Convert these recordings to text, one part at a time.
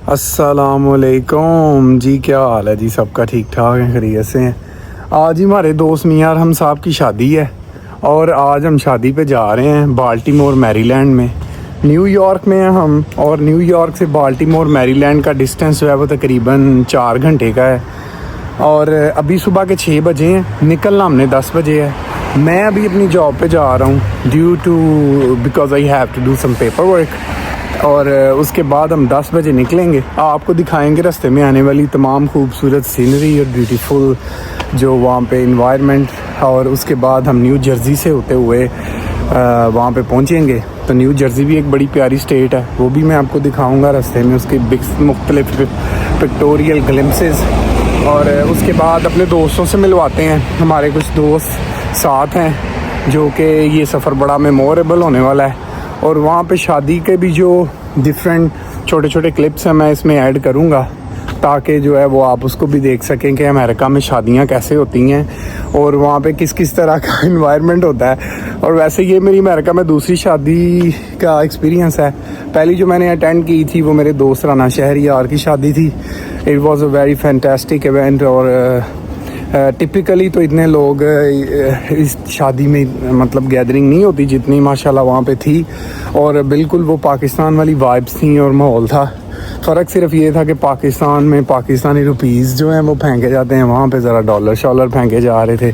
अस्सलामुअलैकुम जी, क्या हाल है जी? सबका ठीक ठाक है, खैरियत से हैं। आज ही हमारे दोस्त मियां हम साहब की शादी है और आज हम शादी पे जा रहे हैं बाल्टीमोर मैरीलैंड में। न्यूयॉर्क में हैं हम और न्यूयॉर्क से बाल्टीमोर मैरीलैंड का डिस्टेंस जो है वो तकरीबन 4 घंटे का है और अभी सुबह के 6 बजे हैं। निकलना हमने 10 बजे है। मैं अभी अपनी जॉब पे जा रहा हूँ because I have to do some paper work और उसके बाद हम 10 बजे निकलेंगे। आपको दिखाएंगे रास्ते में आने वाली तमाम खूबसूरत सीनरी और ब्यूटीफुल जो वहाँ पे इन्वायरमेंट, और उसके बाद हम न्यू जर्सी से होते हुए वहाँ पे पहुँचेंगे। तो न्यू जर्सी भी एक बड़ी प्यारी स्टेट है, वो भी मैं आपको दिखाऊंगा रास्ते में, उसके मुख्तलिफ पिक्टोरियल ग्लिम्सेस। और उसके बाद अपने दोस्तों से मिलवाते हैं। हमारे कुछ दोस्त साथ हैं जो कि ये सफ़र बड़ा मेमोरेबल होने वाला है और वहाँ पे शादी के भी जो डिफरेंट छोटे छोटे क्लिप्स हैं मैं इसमें ऐड करूँगा ताकि जो है वो आप उसको भी देख सकें कि अमेरिका में शादियाँ कैसे होती हैं और वहाँ पे किस किस तरह का इन्वायरमेंट होता है। और वैसे ये मेरी अमेरिका में दूसरी शादी का एक्सपीरियंस है। पहली जो मैंने अटेंड की थी वो मेरे दोस्त राना शहरियार की शादी थी। It was a very fantastic event और टिपिकली तो इतने लोग इस शादी में मतलब गैदरिंग नहीं होती जितनी माशाल्लाह वहाँ पे थी और बिल्कुल वो पाकिस्तान वाली वाइब्स थी और माहौल था। फ़र्क सिर्फ ये था कि पाकिस्तान में पाकिस्तानी रुपीज़ जो हैं वो फेंके जाते हैं, वहाँ पे ज़रा डॉलर शॉलर फेंके जा रहे थे।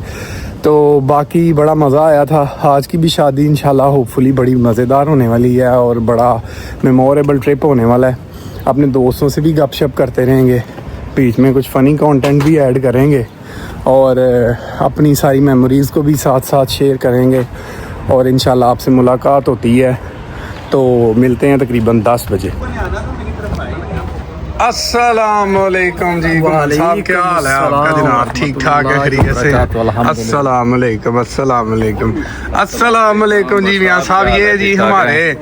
तो बाकी बड़ा मज़ा आया था। आज की भी शादी इंशाल्लाह होपफुली बड़ी मज़ेदार होने वाली है और बड़ा मेमोरेबल ट्रिप होने वाला है। अपने दोस्तों से भी गपशप करते रहेंगे, बीच में कुछ फ़नी कंटेंट भी ऐड करेंगे और अपनी सारी मेमोरीज़ को भी साथ साथ शेयर करेंगे और इंशाल्लाह आपसे मुलाकात होती है। तो मिलते हैं तकरीबन 10 बजे। अस्सलामुअलैकुम जी, साहब क्या हाल है आपका जनाब? ठीक ठाक है, खैरियत से? अस्सलामुअलैकुम अस्सलामुअलैकुम अस्सलामुअलैकुम जी मियां साहब। ये जी हमारे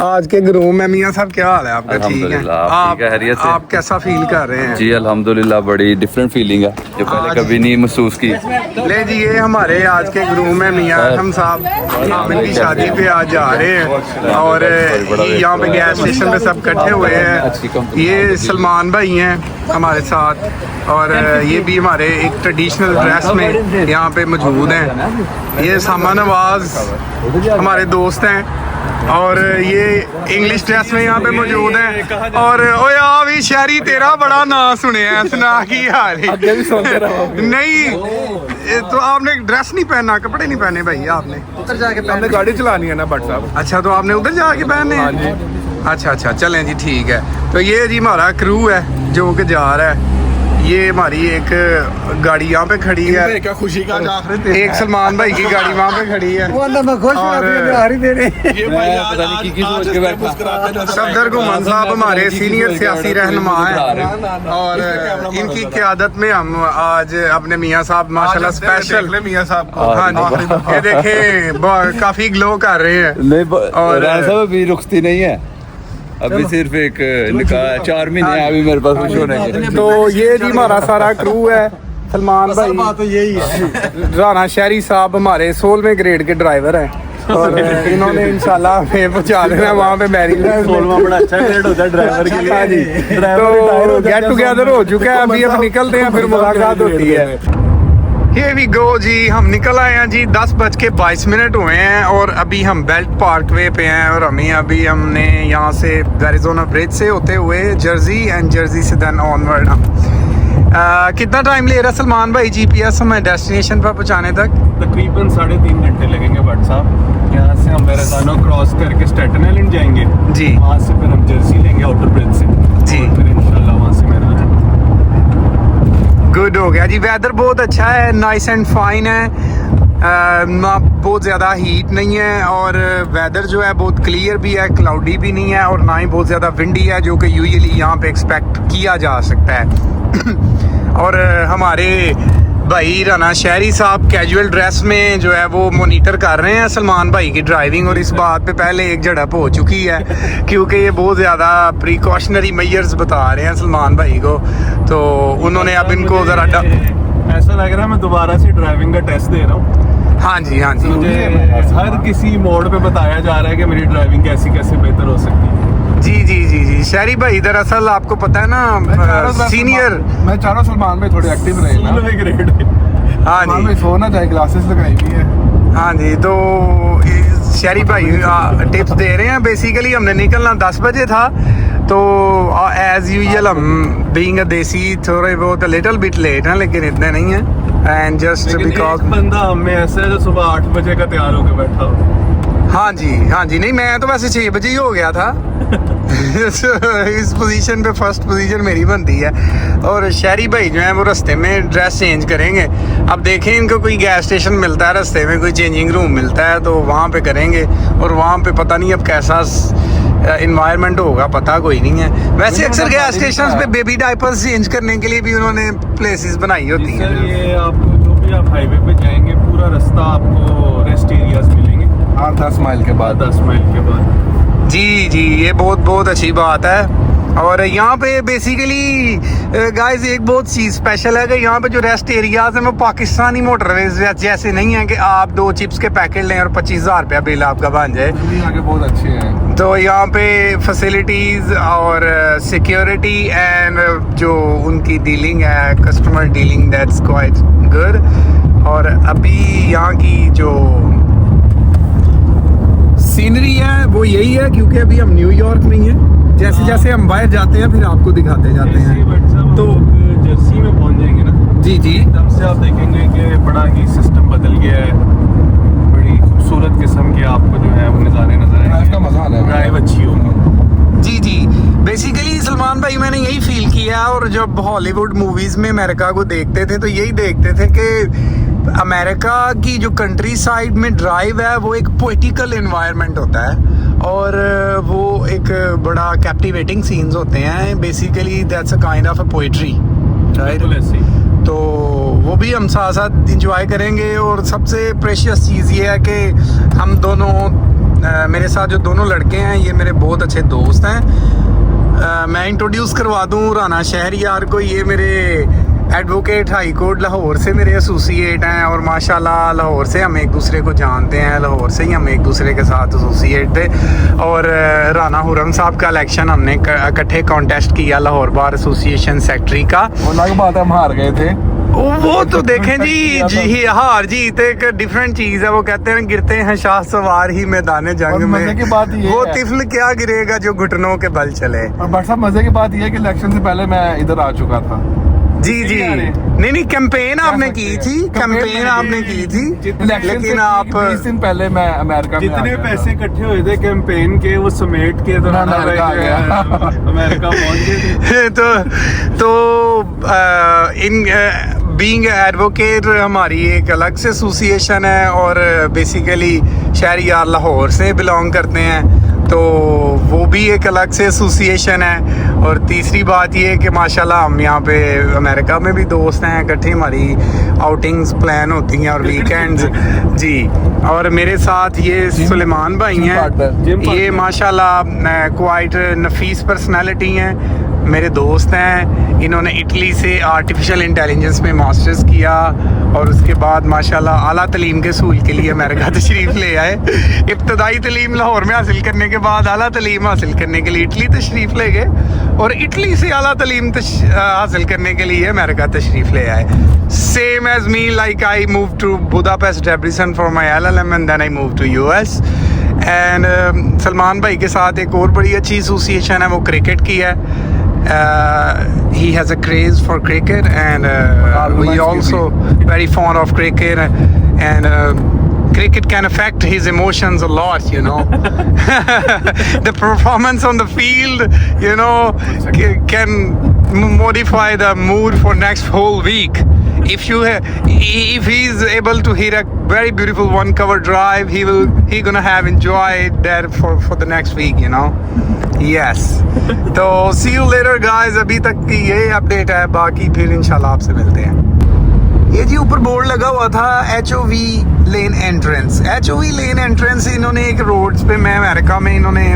आज के ग्रूम है। मियां साहब क्या हाल है आपका? ठीक है, आप कैसा फील कर रहे हैं? जी अल्हम्दुलिल्लाह, बड़ी डिफरेंट फीलिंग है जो पहले कभी नहीं महसूस की। ले जी, ये हमारे आज के ग्रूम है मियां हम साहब, इनकी शादी पे आज जा रहे हैं और यहाँ पे गैस स्टेशन पे सब इकट्ठे हुए हैं। ये सलमान भाई हैं हमारे साथ और ये भी हमारे एक ट्रेडिशनल ड्रेस में यहाँ पे मौजूद हैं। ये सामा नवाज हमारे दोस्त हैं और ये इंग्लिश ड्रेस में यहाँ पे मौजूद हैं। और ओए आ भी शहरी, तेरा बड़ा नाम सुने हैं, सुना की हाल नहीं तो आपने ड्रेस नहीं पहना, कपड़े नहीं पहने भाई आपने? उधर जाके पहनने, गाड़ी चलानी है ना भट्ट साहब। अच्छा, तो आपने उधर जाके पहने हैं? अच्छा अच्छा, चलें जी, ठीक है। तो ये जी हमारा क्रू है जो कि जा रहा है। ये हमारी एक गाड़ी यहाँ पे खड़ी है, क्या खुशी का एक सलमान भाई की गाड़ी वहाँ पे खड़ी है सफदर गुमान साहब हमारे सीनियर सियासी रहनुमा हैं और इनकी क़यादत में हम आज अपने मियाँ साहब माशाल्लाह स्पेशल मियाँ साहब। हाँ जी, ये देखें काफी ग्लो कर रहे हैं। और अभी रुखती नहीं है, अभी सिर्फ एक निकाह 4 महीने अभी मेरे पास कुछ होने के। तो ये जी हमारा सारा क्रू है। सलमान भाई तो यही है, राना शहरी साहब हमारे 16वें ग्रेड के ड्राइवर हैं और इन्होंने इंशाल्लाह हमें पहुंचा देना वहाँ पे मैरीलैंड। 16वां बड़ा अच्छा ग्रेड होता है ड्राइवर के लिए। हाँ जी, तो गेट टुगेदर हो चुका है, अभी अब निकलते हैं, फिर मुलाकात होती है। Here we go जी, हम निकल आए हैं जी। 10:22 हुए हैं और अभी हम बेल्ट पार्क वे पे हैं और हमने यहाँ से एरिज़ोना ब्रिज से होते हुए जर्सी एंड जर्सी से देन ऑनवर्ड हम कितना टाइम ले रहा है सलमान भाई GPS हमें डेस्टिनेशन पर पहुँचाने तक? तकरीबन 3.5 घंटे लगेंगे भट्ट साहब। यहाँ से हम वेराजानो क्रॉस करके स्टेटन आइलैंड जाएंगे जी, वहाँ से फिर हम जर्सी लेंगे आउटर ब्रिज से जी, फिर इंशाल्लाह वहाँ से मेरा गुड हो गया जी। वेदर बहुत अच्छा है, नाइस एंड फाइन है, ना बहुत ज़्यादा हीट नहीं है और वेदर जो है बहुत क्लियर भी है, क्लाउडी भी नहीं है और ना ही बहुत ज़्यादा विंडी है जो कि यूजुअली यहाँ पे एक्सपेक्ट किया जा सकता है। और हमारे भाई राना शहरी साहब कैजुअल ड्रेस में जो है वो मॉनिटर कर रहे हैं सलमान भाई की ड्राइविंग और इस बात पे पहले एक झड़प हो चुकी है क्योंकि ये बहुत ज़्यादा प्रिकॉशनरी मेजर्स बता रहे हैं सलमान भाई को। तो उन्होंने अब इनको ज़रा ऐसा लग रहा है मैं दोबारा से ड्राइविंग का टेस्ट दे रहा हूँ। हाँ जी हाँ जी, मुझे हर किसी मोड पे बताया जा रहा है कि मेरी ड्राइविंग कैसी कैसे बेहतर हो सकती है। जी जी जी जी शहरी भाई दरअसल आपको पता है ना सीनियर मैं चारों सलमान में थोड़े एक्टिव रहे ना। में ग्रेड हाँ सलमान जी में सोना चाहे ग्लासेस लगाई हुई है। हाँ जी तो शहरी भाई टिप्स दे रहे हैं। बेसिकली हमने निकलना 10 बजे था तो एज यूजुअल हम बीइंग अ देसी थोड़े बहुत लिटिल बिट लेट हैं लेकिन इतने नहीं हैं एंड जस्ट बिकॉज बंदा हमें ऐसा है जो सुबह 8 बजे का तैयार होकर बैठा हो। हाँ जी नहीं मैं तो वैसे 6 बजे ही हो गया था इस पोजीशन पे फर्स्ट पोजीशन मेरी बनती है। और शहरी भाई जो है वो रास्ते में ड्रेस चेंज करेंगे। अब देखें इनको कोई गैस स्टेशन मिलता है रास्ते में, कोई चेंजिंग रूम मिलता है तो वहाँ पे करेंगे। और वहाँ पे पता नहीं अब कैसा इन्वायरमेंट होगा, पता कोई नहीं है। वैसे अक्सर गैस स्टेशन पे बेबी डायपर्स चेंज करने के लिए भी उन्होंने प्लेसेस बनाई होती सर हैं। ये आपको जो भी आप हाईवे पे जाएंगे पूरा रास्ता आपको रेस्ट एरियाज मिलेंगे। हाँ 10 माइल के बाद 10 माइल के बाद। जी ये बहुत अच्छी बात है। और यहाँ पे बेसिकली गाइस एक बहुत चीज़ स्पेशल है कि यहाँ पे जो रेस्ट एरियाज हैं वो पाकिस्तानी मोटरवेज जैसे नहीं है कि आप 2 चिप्स के पैकेट लें और 25,000 रुपया बिल आपका बन जाए। यहाँ के बहुत अच्छे हैं। तो यहाँ पे फैसिलिटीज़ और सिक्योरिटी एंड जो उनकी डीलिंग है, customer dealing, that's quite good. और अभी यहाँ की जो सीनरी है वो यही है क्योंकि अभी हम न्यूयॉर्क नहीं है। जैसे जैसे हम बाहर जाते हैं फिर आपको दिखाते जाते हैं। तो जर्सी में पहुंच जाएंगे ना जी तब से आप देखेंगे कि बड़ा ही सिस्टम बदल गया है। बड़ी खूबसूरत किस्म के आपको जो है वो नज़ारे नजर आएंगे। का मजा आना है। ड्राइव अच्छी होगी। जी बेसिकली सलमान भाई मैंने यही फील किया। और जब हॉलीवुड मूवीज़ में अमेरिका को देखते थे तो यही देखते थे कि अमेरिका की जो कंट्री साइड में ड्राइव है वो एक पोइटिकल एनवायरनमेंट होता है और वो एक बड़ा कैप्टिवेटिंग सीन्स होते हैं। Basically that's a kind of a poetry right. तो वो भी हम साथ साथ इंजॉय करेंगे। और सबसे प्रेशियस चीज़ ये है कि हम दोनों मेरे साथ जो दोनों लड़के हैं ये मेरे बहुत अच्छे दोस्त हैं। मैं इंट्रोड्यूस करवा दूं राना शहरियार को। ये मेरे एडवोकेट हाई कोर्ट लाहौर से मेरे एसोसिएट हैं और माशाल्लाह लाहौर से हम एक दूसरे को जानते हैं। लाहौर से ही हम एक दूसरे के साथ एसोसिएट थे। और राना हुरम साहब का इलेक्शन हमने इकट्ठे कॉन्टेस्ट किया लाहौर बार एसोसिएशन सेक्रेटरी का। वो अलग बात है, हम हार गए थे। वो तो देखें जी हार जीत एक डिफरेंट चीज है। वो कहते हैं गिरते हैं शाह सवार ही मैदान जंग में। मजे की बात ये वो है। तिफल क्या गिरेगा जो घुटनों के बल चले। और बट साहब मजे की बात ये है कि इलेक्शन से पहले मैं इधर आ चुका था। जी नहीं कैंपेन आपने की थी, कैंपेन आपने की थी लेकिन आप 20 दिन पहले मैं अमेरिका में जितने पैसे इकट्ठे हुए थे कैंपेन के वो समेट के तो अमेरिका आ गया। अमेरिका पहुंच गए थे। तो इन बीइंग एडवोकेट हमारी एक अलग से एसोसिएशन है और बेसिकली शहरियार लाहौर से बिलोंग करते हैं तो वो भी एक अलग से एसोसिएशन है। और तीसरी बात ये कि माशाल्लाह हम यहाँ पे अमेरिका में भी दोस्त हैं, इकट्ठे हमारी आउटिंग्स प्लान होती हैं और वीकेंड्स जी। और मेरे साथ ये सुलेमान भाई हैं, ये माशाल्लाह क्वाइट नफीस पर्सनालिटी हैं, मेरे दोस्त हैं। इन्होंने इटली से आर्टिफिशियल इंटेलिजेंस में मास्टर्स किया और उसके बाद माशाल्लाह आला तलीम के सूल के लिए अमेरिका तशरीफ़ ले आए। इब्तदाई तलीम लाहौर में हासिल करने के बाद आला तलीम हासिल करने के लिए इटली तशरीफ़ ले गए और इटली से आला तलीम हासिल करने के लिए अमेरिका तशरीफ़ ले आए। Same as me, like I move to Budapest Debrecen for my LLM and then I move to US। एंड सलमान भाई के साथ एक और बड़ी अच्छी एसोसिएशन है, वो क्रिकेट की है। He has a craze for cricket and we also very fond of cricket and cricket can affect his emotions a lot, you know. The performance on the field, you know, can modify the mood for next whole week. If he's able to hit a very beautiful one cover drive, he gonna have enjoyed that for the next week, you know. Yes. तो see you later guys। अभी तक की ये update है, बाकी फिर इंशाल्लाह आपसे मिलते हैं। ये जी ऊपर बोर्ड लगा हुआ था HOV लेन एंट्रेंस। HOV लेन एंट्रेंस इन्होंने एक रोड्स पे, मैं अमेरिका में इन्होंने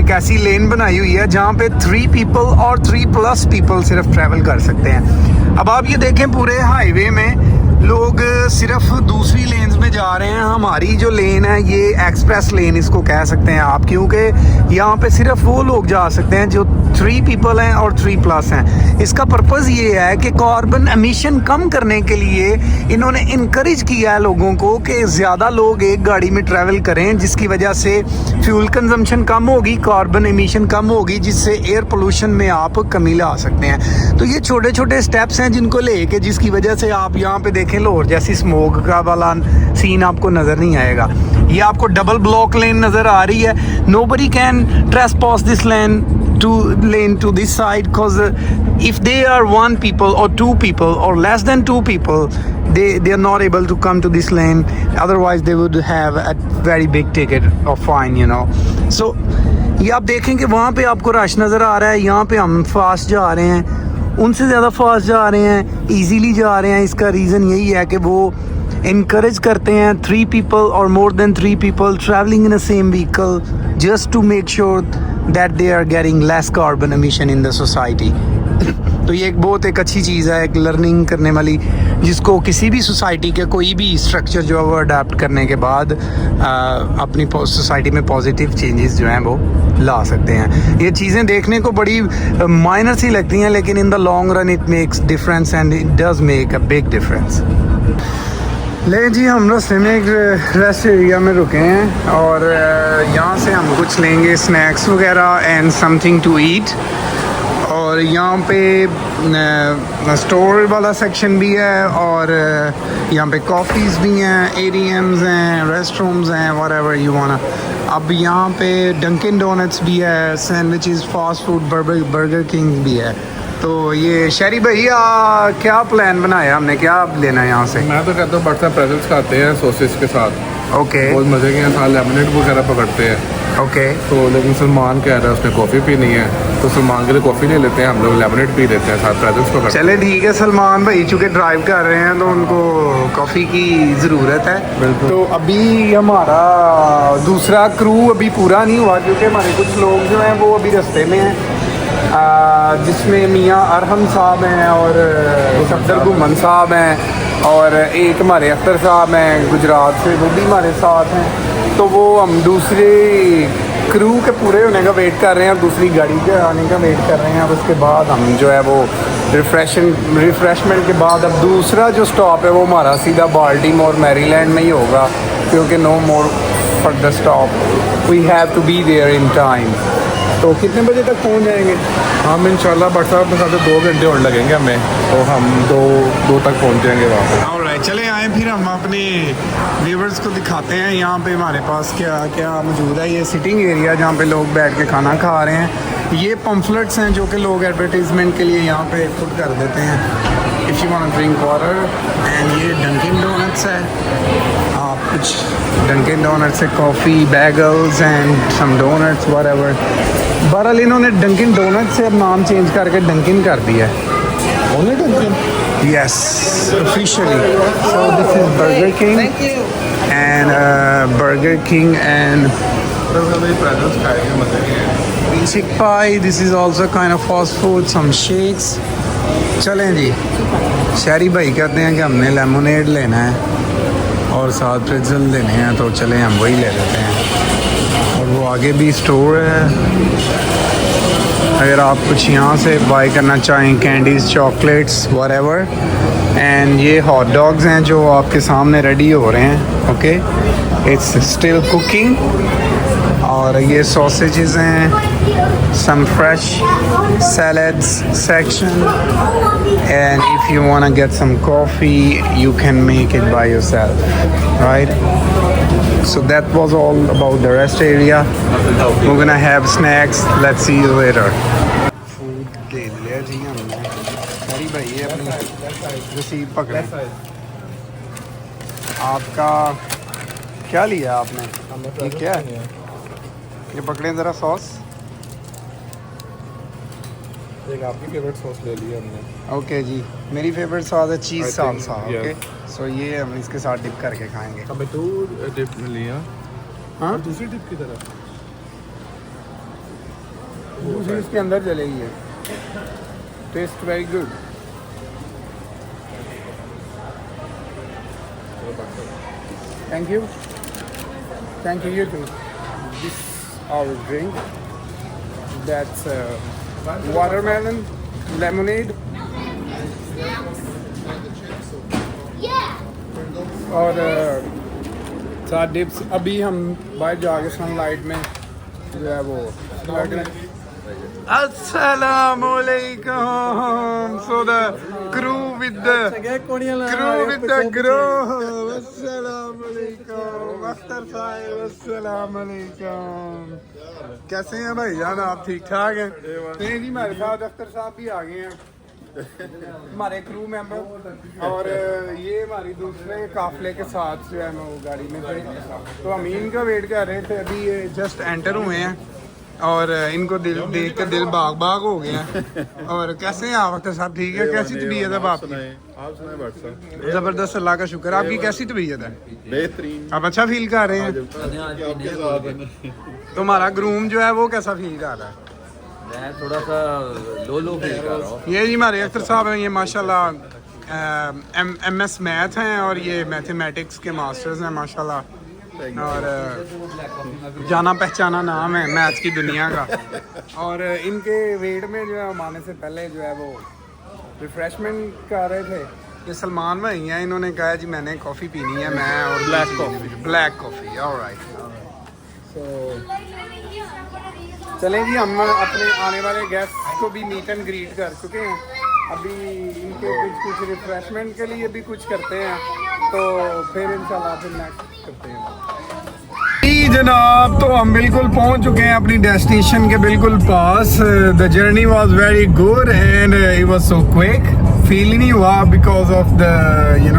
एक ऐसी लेन बनाई हुई है जहाँ पे 3 people और 3+ people सिर्फ ट्रैवल कर सकते हैं। अब आप ये देखें पूरे हाईवे में लोग सिर्फ दूसरी लेन्स में जा रहे हैं। हमारी जो लेन है ये एक्सप्रेस लेन इसको कह सकते हैं आप, क्योंकि यहाँ पे सिर्फ वो लोग जा सकते हैं जो 3 पीपल हैं और 3+ हैं। इसका पर्पज़ ये है कि कार्बन एमिशन कम करने के लिए इन्होंने इनकरेज किया है लोगों को कि ज़्यादा लोग एक गाड़ी में ट्रैवल करें, जिसकी वजह से फ्यूल कंजम्पशन कम होगी, कार्बन एमिशन कम होगी, जिससे एयर पोल्यूशन में आप कमी ला सकते हैं। तो ये छोटे छोटे स्टेप्स हैं जिनको लेके, जिसकी वजह से आप यहाँ पे देखें लाहौर जैसी स्मोक का वाला सीन आपको नज़र नहीं आएगा। ये आपको डबल ब्लॉक लेन नज़र आ रही है। Nobody can trespass this lane to this side, because if they are 1 people or 2 people or less than 2 people, they are not able to come to this lane, otherwise they would have a very big ticket or fine, you know. So ये आप देखें कि वहाँ पे आपको rush नज़र आ रहा है, यहाँ पे हम फास्ट जा रहे हैं, उनसे ज़्यादा फास्ट जा रहे हैं, इजीली जा रहे हैं। इसका रीज़न यही है कि वो encourage करते हैं 3 people or more than 3 people traveling in the same vehicle, just to make sure that they are getting less carbon emission in the society. तो ये एक बहुत एक अच्छी चीज़ है, एक लर्निंग करने वाली, जिसको किसी भी सोसाइटी के कोई भी स्ट्रक्चर जो है वो अडाप्ट करने के बाद अपनी सोसाइटी में पॉजिटिव चेंजेस जो हैं वो ला सकते हैं। ये चीज़ें देखने को बड़ी माइनर सी लगती हैं, लेकिन in the long run it makes difference and it does make a big difference. ले जी, हम रास्ते में एक रेस्ट एरिया में रुके हैं और यहाँ से हम कुछ लेंगे स्नैक्स वगैरह एंड समथिंग टू ईट। और यहाँ पे स्टोर वाला सेक्शन भी है और यहाँ पे कॉफ़ीज़ भी हैं, ATMs हैं, रेस्ट रूम्स हैं, व्हाटएवर यू वांट। अब यहाँ पे डंकिन डोनट्स भी है, sandwiches, fast food, burger king भी है। तो ये शहरी भैया क्या प्लान बनाया हमने, क्या लेना है यहाँ से? मैं तो कहता हूँ बटसा प्रेजेंट्स खाते हैं सॉसेज के साथ, ओके बहुत मज़े के साथ लेमनेड वगैरह पकड़ते हैं। ओके, तो लेकिन सलमान कह रहा है उसने कॉफ़ी पीनी है, तो सलमान के लिए कॉफ़ी ले लेते हैं, हम लोग लेमनेड पी लेते हैं साथ प्रेजेंट्स पकड़ते हैं। चले ठीक है, सलमान भाई चूँकि ड्राइव कर रहे हैं तो उनको कॉफ़ी की ज़रूरत है। बिल्कुल। तो अभी हमारा दूसरा क्रू अभी पूरा नहीं हुआ, क्योंकि हमारे कुछ लोग जो हैं वो अभी रास्ते में हैं, जिसमें मियाँ अरहम साहब हैं और सफदर गुमन साहब हैं और एक हमारे अख्तर साहब हैं गुजरात से, वो भी हमारे साथ हैं। तो वो हम दूसरे क्रू के पूरे होने का वेट कर रहे हैं और दूसरी गाड़ी के आने का वेट कर रहे हैं। और उसके बाद हम जो है वो रिफ़्रेशमेंट के बाद अब दूसरा जो स्टॉप है वो हमारा सीधा बाल्टीमोर मैरीलैंड में ही होगा, क्योंकि no more further stop, we have to be there in time. तो कितने बजे तक पहुंच जाएंगे हम इंशाल्लाह बटसा अपने साथ 2 घंटे और लगेंगे हमें, तो हम दो तक पहुँच जाएंगे वहाँ पर। ऑलराइट, चले आए फिर हम अपने व्यूअर्स को दिखाते हैं यहाँ पे हमारे पास क्या क्या मौजूद है। ये सिटिंग एरिया जहाँ पे लोग बैठ के खाना खा रहे हैं। ये पम्फलेट्स हैं जो कि लोग एडवर्टीज़मेंट के लिए यहाँ पे पुट कर देते हैं, if you want to drink water. And ये डंकिन डोनट्स है, आप कुछ डंकिन डोनट्स से coffee, bagels and some donuts whatever. बहरहाल इन्होंने डंकिन डोनट से अब नाम चेंज करके डंकिन कर दिया है। Only Dunkin? Yes, officially. So this is Burger King and chick pie. This is also kind of fast food, some shakes. चलें जी, शहरी भाई कहते हैं कि हमने लेमोनेड लेना है और साथ प्रेट्ज़ल लेने हैं, तो चलें हम वही ले लेते हैं। और वो आगे भी स्टोर है, अगर आप कुछ यहाँ से बाय करना चाहें, कैंडीज़, चॉकलेट्स, व्हाटएवर। एंड ये हॉट डॉग्स हैं जो आपके सामने रेडी हो रहे हैं, ओके, इट्स स्टिल कुकिंग। और ये सॉसेजेस हैं, some fresh salads section, and if you want to get some coffee you can make it by yourself, right? So that was all about the rest area. We're gonna have snacks. Let's see you later. Food ले लिया जी हमने। अरे भाई ये अपनी रसीद पकड़े। आपका क्या लिया आपने? ये क्या है? ये पकड़े ज़रा सॉस। एक आपकी फेवरेट सॉस ले ली हमने। ओके जी, मेरी फेवरेट सॉस है चीज़ सालसा। yes. ओके, सो ये हम इसके साथ डिप करके खाएंगे। हमें 2 डिप लिया। हाँ, दूसरी डिप की तरफ दूसरी इसके अंदर चलेगी है। Taste very good. Thank you. Thank you, you too. This our drink. That's watermelon, lemonade. और साथ डिप्स। अभी हम बाहर जाके सनलाइट में जो है वो Assalamualaikum. So the crew with the crew. Assalamualaikum. Akhtar साहब अस्सलामुअलैकुम। कैसे हैं भाई जान आप? ठीक ठाक हैं? नहीं जी हमारे साथ अख्तर साहब भी आ गए हैं, हमारे क्रू मेंबर। और ये हमारी दूसरे काफले के साथ जो है वो गाड़ी में थे, तो अमीन का वेट कर रहे थे। अभी ये जस्ट एंटर हुए हैं और इनको दिल देख कर दिल बाग बाग हो गया। और कैसे हैं आप अख्तर साहब? ठीक है? कैसी तबीयत है आपकी? आप सुनाए भाट साहब? जबरदस्त, अल्लाह का शुक्र। आपकी कैसी तबीयत है? बेहतरीन। आप अच्छा फील कर रहे हैं? तुम्हारा ग्रूम जो है वो कैसा फील कर रहा है? मैं थोड़ा सा लो फील कर रहा हूँ। ये जी हमारे अख्तर साहब हैं, ये माशाल्लाह MS मैथ हैं और ये मैथमेटिक्स के मास्टर्स हैं माशाल्लाह। और जाना पहचाना नाम है मैथ्स की दुनिया का। और इनके वेट में जो है आने से पहले जो है वो रिफ्रेशमेंट कर रहे थे। ये सलमान भाई हैं, इन्होंने कहा जी मैंने कॉफ़ी पीनी है, मैं और ब्लैक कॉफ़ी। ऑलराइट। सो चलें जी, हम अपने आने वाले गेस्ट को भी मीट एंड ग्रीट कर चुके हैं। अभी इनके कुछ रिफ्रेशमेंट के लिए भी कुछ करते हैं, तो फिर इंशाल्लाह फिर नेक्स्ट करते हैं जी जनाब। तो हम बिल्कुल पहुंच चुके हैं अपनी डेस्टिनेशन के बिल्कुल पास। The journey was very good and it was so quick. Feel ही नहीं हुआ because of the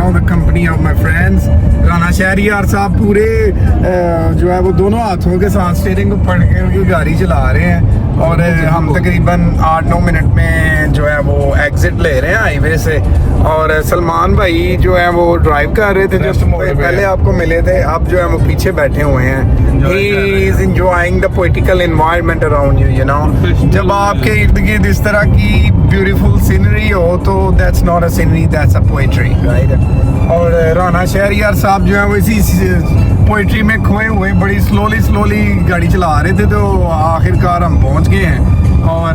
the company of my friends. Rana Shahriyar साहब पूरे जो है वो दोनों हाथों के साथ स्टीयरिंग को पकड़ के उनकी गाड़ी चला रहे हैं और हम तकरीबन 8-9 मिनट में जो है वो एग्जिट ले रहे हैं हाईवे से। और सलमान भाई जो है वो ड्राइव कर रहे थे, जस्ट पहले आपको मिले थे, अब जो है वो पीछे बैठे हुए हैं। He is enjoying the poetical environment around you, you know. जब आपके इर्द गिर्द इस तरह की ब्यूटीफुल सीनरी हो तो that's not a scenery, that's a poetry, right? और राना शहरियार साहब जो है वो इसी पोइट्री में खोए हुए बड़ी स्लोली गाड़ी चला रहे थे, तो आखिरकार हम पहुंच गए हैं। और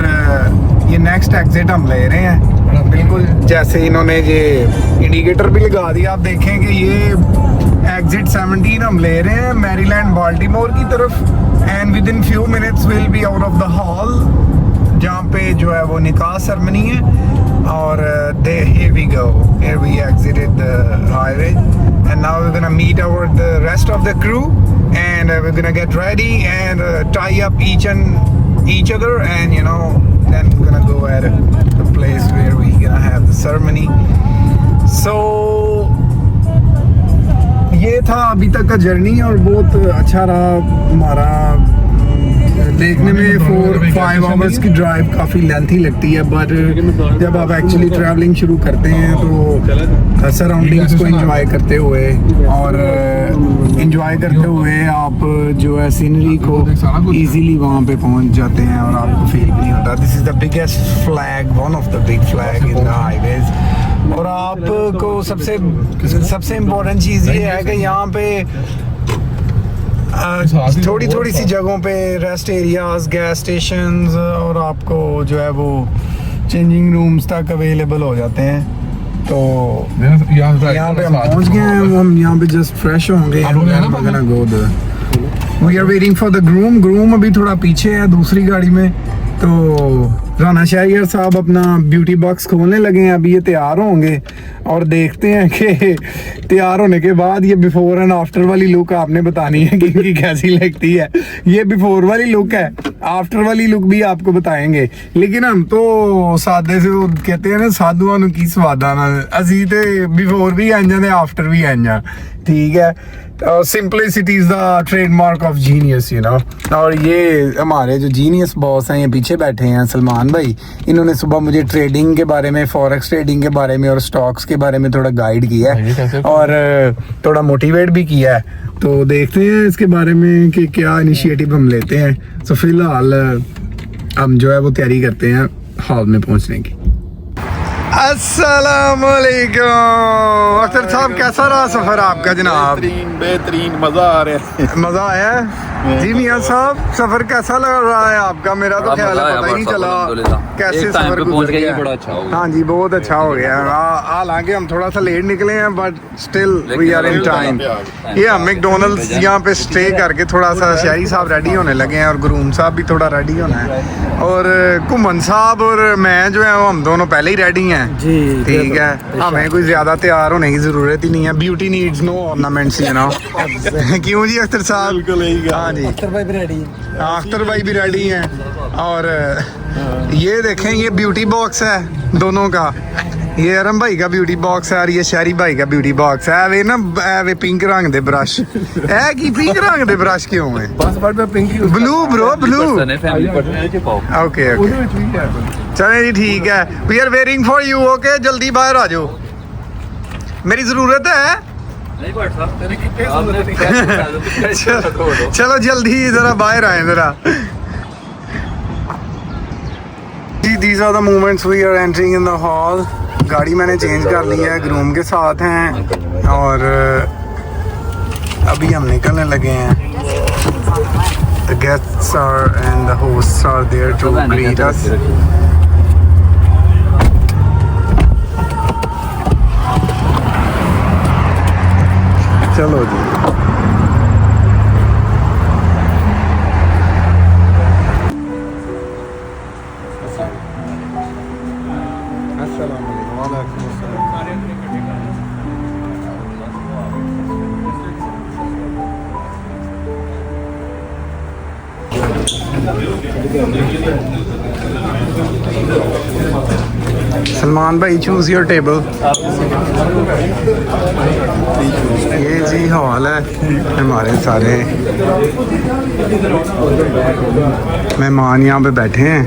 ये नेक्स्ट एग्जिट हम ले रहे हैं बिल्कुल जैसे इन्होंने ये इंडिकेटर भी लगा दिया। आप देखें कि ये एग्जिट 17 हम ले रहे हैं मैरीलैंड बाल्टीमोर की तरफ। And with in few minutes will be out of the hall जहाँ पे जो है वो निकाह सेरेमनी है। और here we go, here we exited the highway and now we're gonna meet the rest of the crew and we're gonna get ready and tie up each other and then we're gonna go at the place where we gonna have the ceremony. So ये था अभी तक का journey और बहुत अच्छा रहा हमारा। देखने में 4-5 आवर्स की ड्राइव काफ़ी लेंथी लगती है, बट जब आप एक्चुअली ट्रैवलिंग शुरू करते हैं तो सराउंडिंग्स को एंजॉय करते हुए आप जो है सीनरी को इजीली वहाँ पे पहुँच जाते हैं और आपको फील भी नहीं होता। This is the biggest flag, one of the big flag in the highways. और आपको सबसे इम्पोर्टेंट चीज़ ये है कि यहाँ पे थोड़ी सी जगहों पे रेस्ट एरियाज, गैस स्टेशंस और आपको जो है वो चेंजिंग रूम्स तक अवेलेबल हो जाते हैं। तो यहाँ पे हम पहुँच गए हैं, हम यहाँ पे जस्ट फ्रेश होंगे। We are waiting for the groom अभी थोड़ा पीछे है दूसरी गाड़ी में। तो राना शहरियार साहब अपना ब्यूटी बॉक्स खोलने लगे हैं, अभी ये तैयार होंगे और देखते हैं कि तैयार होने के बाद ये बिफोर एंड आफ्टर वाली लुक आपने बतानी है कि इनकी कैसी लगती है। ये बिफोर वाली लुक है, आफ्टर वाली लुक भी आपको बताएंगे। लेकिन हम तो सादे से कहते हैं ना साधुआं नूं की स्वादा ना, असी ते बिफोर भी आंजा ते आफ्टर भी आंजा, ठीक है। Simplicity is the trademark of genius, और ये हमारे जो जीनियस बॉस हैं ये पीछे बैठे हैं सलमान भाई। इन्होंने सुबह मुझे ट्रेडिंग के बारे में, फॉरेक्स ट्रेडिंग के बारे में और स्टॉक्स के बारे में थोड़ा गाइड किया है और थोड़ा मोटिवेट भी किया है। तो देखते हैं इसके बारे में कि क्या इनिशिएटिव हम लेते हैं। तो फिलहाल हम जो है वो तैयारी करते हैं हॉल में पहुंचने की। अस्सलाम वालेकुम अख्तर साहब कैसा रहा सफर आपका जनाब? बेहतरीन मजा आ रहा है। मजा आया जी मियां साहब, सफर कैसा लग रहा है आपका? मेरा तो ख्याल है पता ही नहीं चला कैसे सफर गुजर गया। बड़ा अच्छा हो गया। हाँ जी बहुत अच्छा हो गया। हालांकि हम थोड़ा सा लेट निकले हैं but still we are in time. ये हम मैकडोनल्ड्स यहाँ पे स्टे करके थोड़ा सा शाही साहब रेडी होने लगे हैं और गुरूम साहब भी थोड़ा रेडी होना है और घुमन साहब और मैं जो है वो हम दोनों पहले ही रेडी हैं जी। ठीक है, हमें कोई ज्यादा तैयार होने की जरूरत ही नहीं है। Beauty needs no ornaments you know. क्यों जी अख्तर साहब? हाँ जी अख्तर भाई भी रेडी हैं। हाँ अख्तर भाई भी रेडी हैं और ये देखें ये ब्यूटी बॉक्स है दोनों का। ये अरम भाई का ब्यूटी बॉक्स है और ये शहरी भाई का ब्यूटी बॉक्स है। वे ना वे पिंक रंग दे ब्रश है कि पिंक रंग दे ब्रश क्यों है? Blue bro blue. Okay okay चले जी ठीक है। We are waiting for you. Okay जल्दी बाहर आ जाओ, मेरी जरूरत है। चलो जल्दी जरा बाहर आए जरा। These are the moments we are entering in the hall. गाड़ी मैंने चेंज कर ली है, ग्रूम के साथ हैं और अभी हम निकलने लगे हैं। The guests are and the hosts are there to greet us. चलो जी सलमान भाई चूज योर टेबल। ये जी हॉल है, हमारे सारे मेहमान यहाँ पे बैठे हैं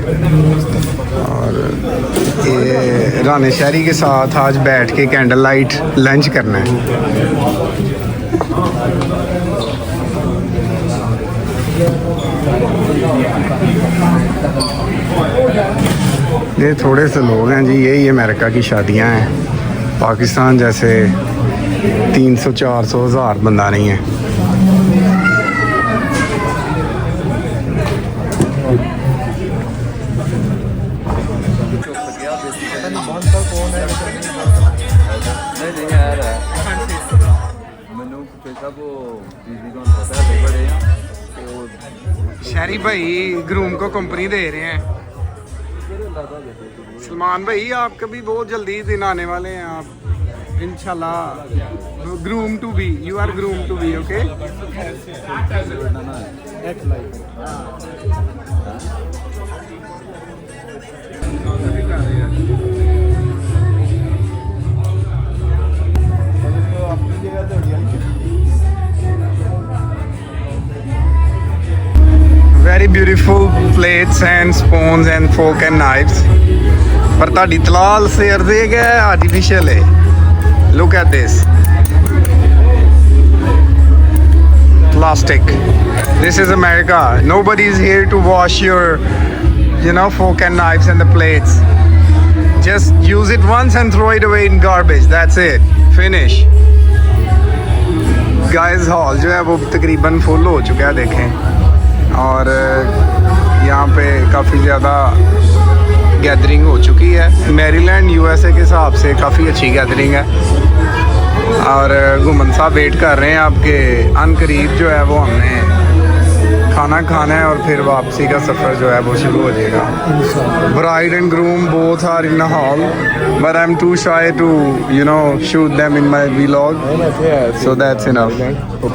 और ये राने शहरी के साथ आज बैठ के कैंडल लाइट लंच करना है। ये थोड़े से लोग हैं जी, यही अमेरिका की शादियां हैं। पाकिस्तान जैसे 300-400 हज़ार बंदा नहीं है। शहरी भाई ग्रूम को कंपनी दे रहे हैं। सलमान भाई आप कभी बहुत जल्दी दिन आने वाले हैं आप इंशाल्लाह। Groom to be, you are groom to be. Okay very beautiful plates and spoons and fork and knives. पर ताड़ी तलाल सेर दे गया आर्टिफिशियल है। Look at this plastic. This is America. Nobody is here to wash your fork and knives and the plates. Just use it once and throw it away in garbage. That's it. Finish. Guys hall जो है वो तकरीबन full हो चुका है देखें और यहाँ पे काफ़ी ज़्यादा गैदरिंग हो चुकी है। मैरीलैंड यूएसए के हिसाब से काफ़ी अच्छी गैदरिंग है और घुमन साहब वेट कर रहे हैं आपके। अनकरीब जो है वो हमने खाना खाना है और फिर वापसी का सफ़र जो है वो शुरू हो जाएगा। Bride and groom both are in the hall but I am too shy to shoot them in my vlog, so that's enough.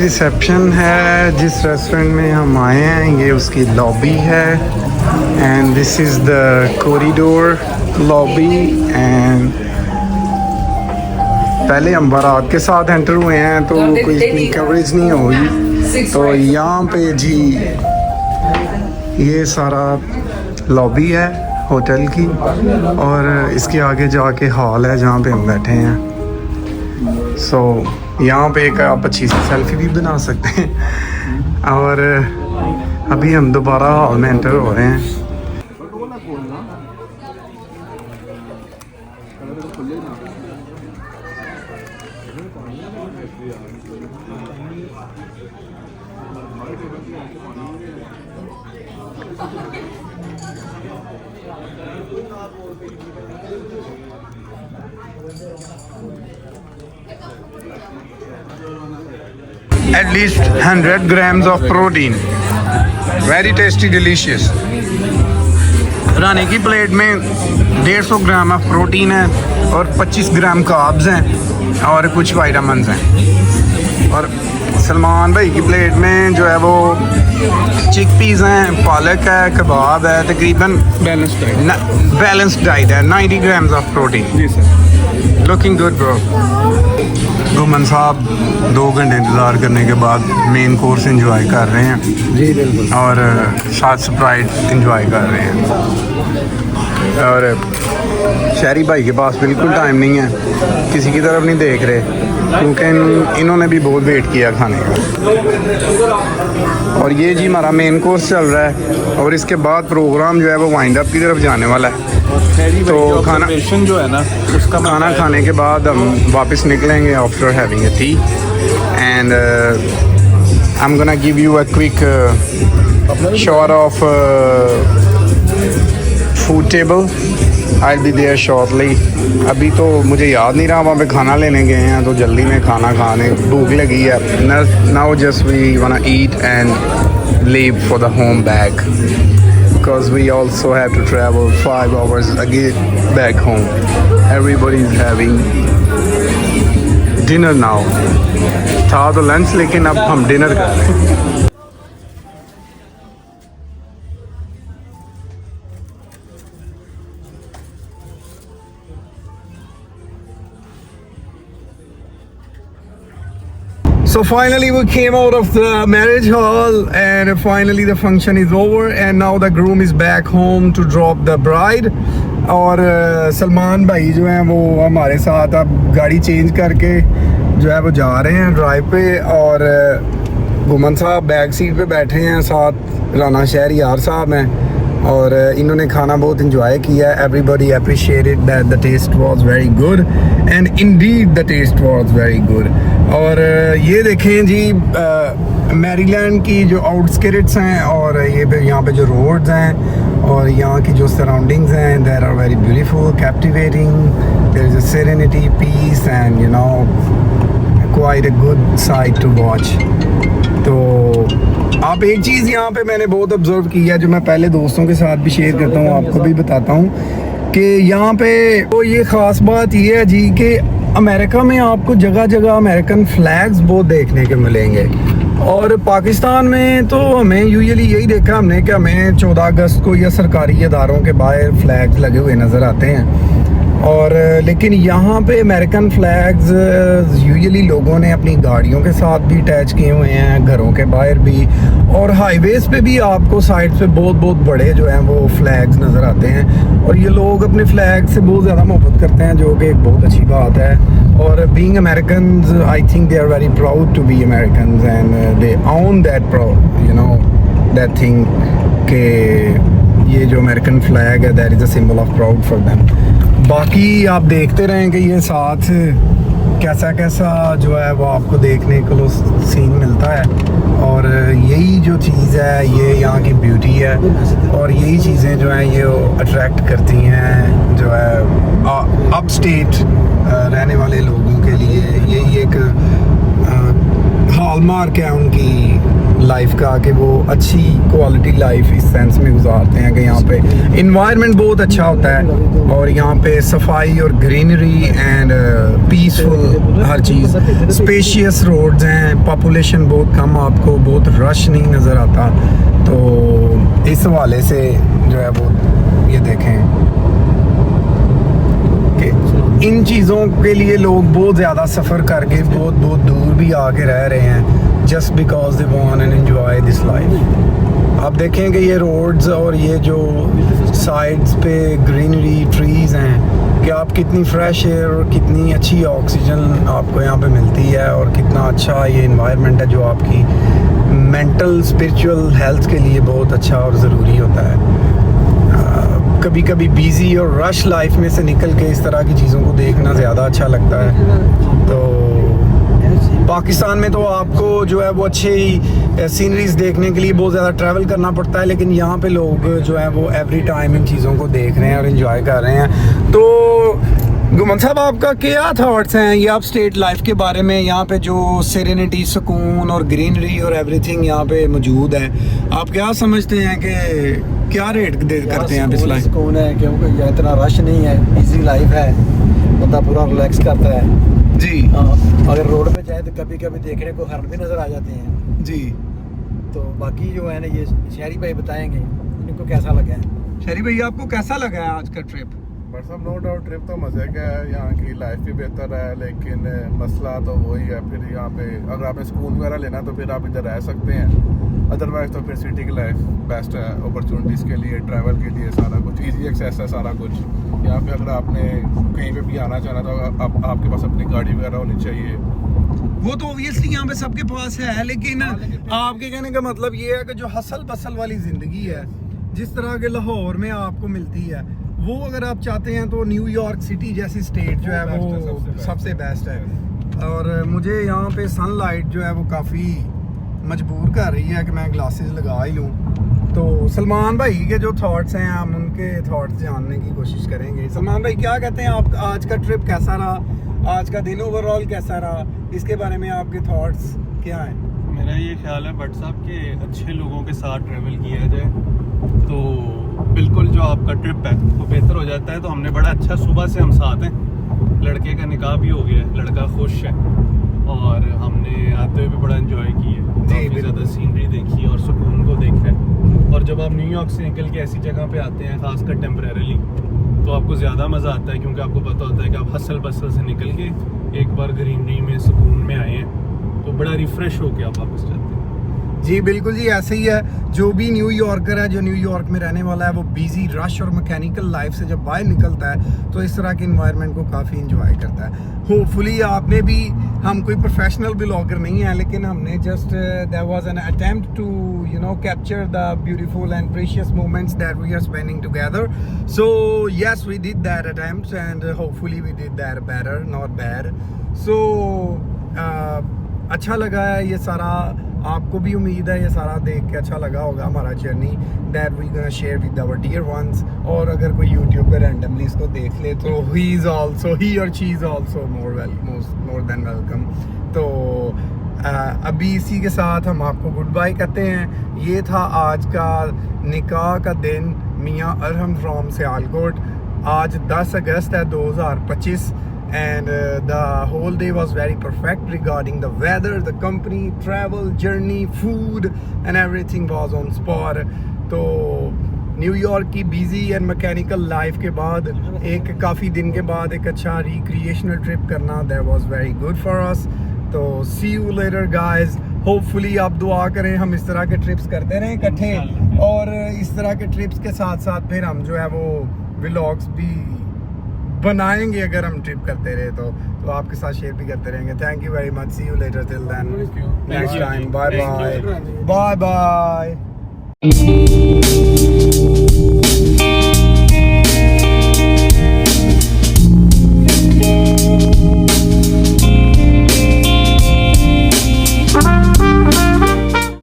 Reception है जिस रेस्टोरेंट में हम आए हैं, ये उसकी लॉबी है and this is the corridor lobby. And पहले हम बारात के साथ एंटर हुए हैं तो कोई इतनी कवरेज नहीं होगी, तो यहाँ पे जी ये सारा लॉबी है होटल की और इसके आगे जाके हॉल है जहाँ पे हम बैठे हैं। सो यहाँ पे एक आप अच्छी सी सेल्फी भी बना सकते हैं। और अभी हम दोबारा हॉल में एंटर हो रहे हैं। At least 100 grams of protein. Very tasty, delicious. रानी की प्लेट में 150 ग्राम ऑफ प्रोटीन है और 25 ग्राम कार्ब्स हैं और कुछ विटामिन्स हैं। और सलमान भाई की प्लेट में जो है वो चिक पीस हैं, पालक है, कबाब है, तकरीबन बैलेंस्ड डाइट है। 90 ग्राम्स ऑफ प्रोटीन। जी sir. Looking good bro. Guman साहब 2 घंटे इंतज़ार करने के बाद मेन कोर्स एंजॉय कर रहे हैं जी बिल्कुल, और साथ स्प्राइट एंजॉय कर रहे हैं। और शहरी भाई के पास बिल्कुल टाइम नहीं है, किसी की तरफ नहीं देख रहे क्योंकि इन्होंने भी बहुत वेट किया खाने का। और ये जी हमारा मेन कोर्स चल रहा है और इसके बाद प्रोग्राम जो है वो वाइंड अप की तरफ जाने वाला है। तो खाना जो है ना उसका खाना खाने के बाद हम वापस निकलेंगे after having a tea and I am gonna give you a quick shot of food table. I will be there shortly. अभी तो मुझे याद नहीं रहा, वहाँ पे खाना लेने गए हैं तो जल्दी में खाना खाने भूख लगी है। Now just we want to eat and leave for the home back because we also have to travel 5 hours again back home. Everybody is having dinner now. था तो लंच लेकिन अब हम डिनर कर रहे हैं। So finally we came out of the marriage hall and finally the function is over and now the groom is back home to drop the bride. और सलमान भाई जो हैं वो हमारे साथ अब गाड़ी चेंज करके जो है वो जा रहे हैं ड्राइव पे, और गुमन साहब बैक सीट पे बैठे हैं, साथ राना शहरियार साहब हैं और इन्होंने खाना बहुत इंजॉय किया। Everybody appreciated that the taste was very good and indeed the taste was very good. और ये देखें जी मैरीलैंड की जो आउटस्कर्ट्स हैं और ये यहाँ पे जो रोड्स हैं और यहाँ की जो सराउंडिंग्स हैं, there are very beautiful, captivating, there is a serenity, peace and you know quite a good sight to watch. तो आप एक चीज़ यहाँ पे मैंने बहुत ऑब्जर्व की है जो मैं पहले दोस्तों के साथ भी शेयर करता हूँ, आपको भी बताता हूँ कि यहाँ पे तो ये ख़ास बात ये है जी कि अमेरिका में आपको जगह जगह अमेरिकन फ्लैग्स बहुत देखने के मिलेंगे और पाकिस्तान में तो हमें यूजुअली यही देखा हमने कि हमें 14 अगस्त को या सरकारी इदारों के बाहर फ्लैग्स लगे हुए नज़र आते हैं। और लेकिन यहाँ पे अमेरिकन फ्लैग्स यूजुअली लोगों ने अपनी गाड़ियों के साथ भी अटैच किए हुए हैं, घरों के बाहर भी, और हाईवेज़ पे भी आपको साइड पे बहुत बहुत बड़े जो हैं वो फ्लैग्स नज़र आते हैं। और ये लोग अपने फ्लैग से बहुत ज़्यादा मोहब्बत करते हैं, जो कि एक बहुत अच्छी बात है। और being Americans I think they are very proud to be Americans and they own that you know that thing के ये जो अमेरिकन फ्लैग है that is a symbol of proud for them. बाकी आप देखते रहें कि ये साथ कैसा कैसा जो है वो आपको देखने को सीन मिलता है। और यही जो चीज़ है ये यहाँ की ब्यूटी है और यही चीज़ें जो हैं ये अट्रैक्ट करती हैं जो है अप स्टेट रहने वाले लोगों के लिए। यही एक हॉलमार्क है उनकी लाइफ का कि वो अच्छी क्वालिटी लाइफ इस सेंस में गुजारते हैं कि यहाँ पे इन्वायरमेंट बहुत अच्छा होता है और यहाँ पे सफाई और ग्रीनरी एंड पीसफुल हर चीज़, स्पेशियस रोड्स हैं, पॉपुलेशन बहुत कम, आपको बहुत रश नहीं नज़र आता। तो इस हवाले से जो है वो ये देखें इन चीज़ों के लिए लोग बहुत ज़्यादा सफ़र करके बहुत बहुत दूर भी आके रह रहे हैं just because they want and enjoy this life. आप देखें कि ये रोड्स और ये जो साइड्स पे ग्रीनरी ट्रीज़ हैं कि आप कितनी फ्रेश एयर और कितनी अच्छी ऑक्सीजन आपको यहाँ पे मिलती है और कितना अच्छा ये इन्वायरमेंट है जो आपकी मेंटल स्पिरिचुअल हेल्थ के लिए बहुत अच्छा और ज़रूरी होता है। कभी कभी बिजी और रश लाइफ में से निकल के इस तरह की चीज़ों को देखना ज़्यादा अच्छा लगता है। तो पाकिस्तान में तो आपको जो है वो अच्छे ही सीनरीज देखने के लिए बहुत ज़्यादा ट्रैवल करना पड़ता है, लेकिन यहाँ पे लोग जो है वो एवरी टाइम इन चीज़ों को देख रहे हैं और इन्जॉय कर रहे हैं। तो गुमान साहब, आपका क्या थॉट्स हैं ये आप स्टेट लाइफ के बारे में? यहाँ पे जो सेरेनिटी, सुकून और ग्रीनरी और एवरीथिंग यहाँ पे मौजूद है, आप क्या समझते हैं कि क्या रेट करते हैं आप इस लाइफ? सुकून है क्योंकि यहाँ इतना रश नहीं है, इजी लाइफ है, बंदा पूरा रिलैक्स करता है जी। अगर रोड पे जाए तो कभी कभी देखने को हरण भी नज़र आ जाते हैं जी। तो बाकी जो है ना ये शहरी भाई बताएंगे इनको कैसा लगा है। शहरी भैया, आपको कैसा लगा है आज का ट्रिप? बट सब नो डाउट ट्रिप तो मज़े का है, यहाँ की लाइफ भी बेहतर है, लेकिन मसला तो वही है फिर यहाँ पे अगर आपने स्कूल वगैरह लेना तो फिर आप इधर रह सकते हैं, अदरवाइज तो फिर सिटी की लाइफ बेस्ट है अपॉर्चुनिटीज़ के लिए, ट्रैवल के लिए, सारा कुछ ईजी एक्सेस है सारा कुछ। यहाँ पे अगर आपने कहीं पे भी आना चाहना तो आपके पास अपनी गाड़ी वगैरह होनी चाहिए। वो तो ऑब्वियसली यहाँ पे सबके पास है, लेकिन आपके कहने का मतलब ये है कि जो हसल बसल वाली ज़िंदगी है जिस तरह के लाहौर में आपको मिलती है, वो अगर आप चाहते हैं तो न्यूयॉर्क सिटी जैसी स्टेट जो है वो सबसे बेस्ट है। और मुझे यहाँ पे सनलाइट जो है वो काफ़ी मजबूर कर रही है कि मैं ग्लासेस लगा ही लूँ। तो सलमान भाई के जो थॉट्स हैं हम उनके थॉट्स जानने की कोशिश करेंगे। सलमान भाई, क्या कहते हैं आप, आज का ट्रिप कैसा रहा, आज का दिन ओवरऑल कैसा रहा, इसके बारे में आपके थॉट्स क्या हैं? मेरा ये ख्याल है भट्ट साहब कि अच्छे लोगों के साथ ट्रैवल किया जाए तो बिल्कुल जो आपका ट्रिप है वो बेहतर हो जाता है। तो हमने बड़ा अच्छा, सुबह से हम साथ हैं, लड़के का निकाह भी हो गया है, लड़का खुश है और हमने आते हुए भी बड़ा एंजॉय किया, काफ़ी ज़्यादा सीनरी देखी और सुकून को देखा है। और जब आप न्यूयॉर्क से निकल के ऐसी जगह पे आते हैं, खासकर टेम्परेरीली, तो आपको ज़्यादा मज़ा आता है क्योंकि आपको पता होता है कि आप हसल बसल से निकल के एक बार ग्रीनरी में, सुकून में आए हैं, तो बड़ा रिफ़्रेश होकर आप वापस जाते हैं। जी बिल्कुल जी, ऐसे ही है। जो भी न्यूयॉर्कर है, जो न्यूयॉर्क में रहने वाला है, वो बिजी, रश और मैकेनिकल लाइफ से जब बाहर निकलता है तो इस तरह के इन्वायरमेंट को काफ़ी इंजॉय करता है। होपफुली आपने भी, हम कोई प्रोफेशनल ब्लॉगर नहीं है, लेकिन हमने just there was an attempt to capture the beautiful and precious moments that we are spending together. So yes, we did that attempt and hopefully we did that better, not bad. So अच्छा लगा है ये सारा, आपको भी उम्मीद है ये सारा देख के अच्छा लगा होगा हमारा journey that we gonna share with our dear ones. और अगर कोई यूट्यूब पे रैंडमली इसको देख ले तो ही और she is also more than welcome. तो अभी इसी के साथ हम आपको गुड बाय कहते हैं। ये था आज का निकाह का दिन मियाँ अरहम फ्रॉम सियालकोट। आज 10 अगस्त है 2025 and the whole day was very perfect regarding the weather, the company, travel, journey, food and everything was on spot. तो न्यूयॉर्क की बिजी एंड मैकेनिकल लाइफ के बाद एक काफ़ी दिन के बाद एक अच्छा रिक्रिएशनल ट्रिप करना, that was very good for us. तो see you later guys. Hopefully आप दुआ करें हम इस तरह के ट्रिप्स करते रहें इकट्ठे, और इस तरह के ट्रिप्स के साथ साथ फिर हम जो है वो व्लॉग्स भी बनाएंगे अगर हम ट्रिप करते रहे तो आपके साथ शेयर भी करते रहेंगे। Thank you very much, see you later, till then, next time, bye bye bye bye.